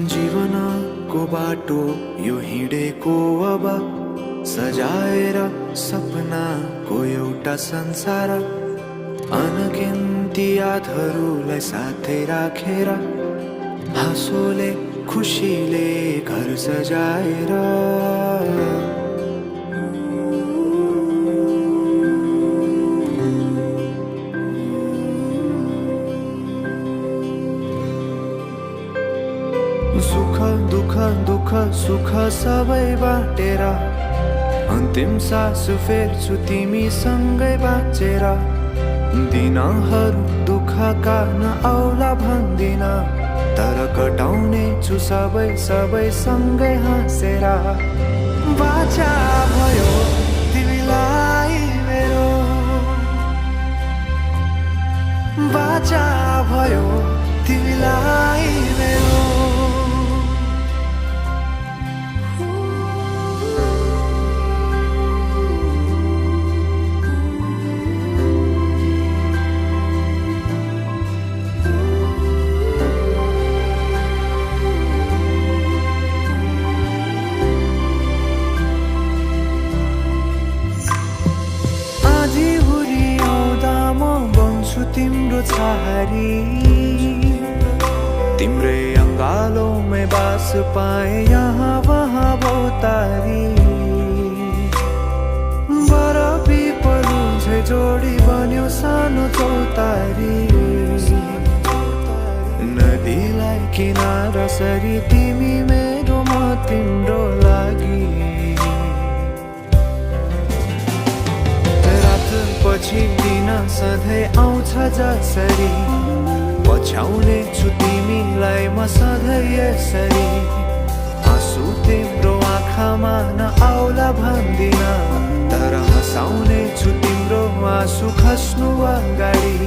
जीवनको बाटो यो हिँडेको अब सजाएर सपनाको एउटा संसार अनगिन्ती यादहरूलाई साथै राखेर हाँसोले खुसीले घर सजाएर सुख दुःख दुःख सुख सबै बाटेर अन्तिम सास फेर्छु तिमीसँगै बाँचेर दिनहरू दुःखका नआउला भन्दिन तर कटाउने छु सबै सबै सँगै हाँसेर बाचा भयो तिमीलाई मेरो बाचा भयो तिमीलाई मेरो तिम्रो छहारी तिम्रै अङ्गालोमै बास पाए यहाँ वहाँ बहुतारी बरफी पलु झै जोडी बन्यो सानो चौतारी नदीलाई किनारा सरी तिमी मेरो म तिम्रो लागि पछि दिन सधैँ आउँछ जसरी पछ्याउने छु तिमीलाई म सधैँ यसरी आँसु तिम्रो आँखामा नआउला भन्दिन तर हँसाउने छु तिम्रो आँसु खस्नु अगाडि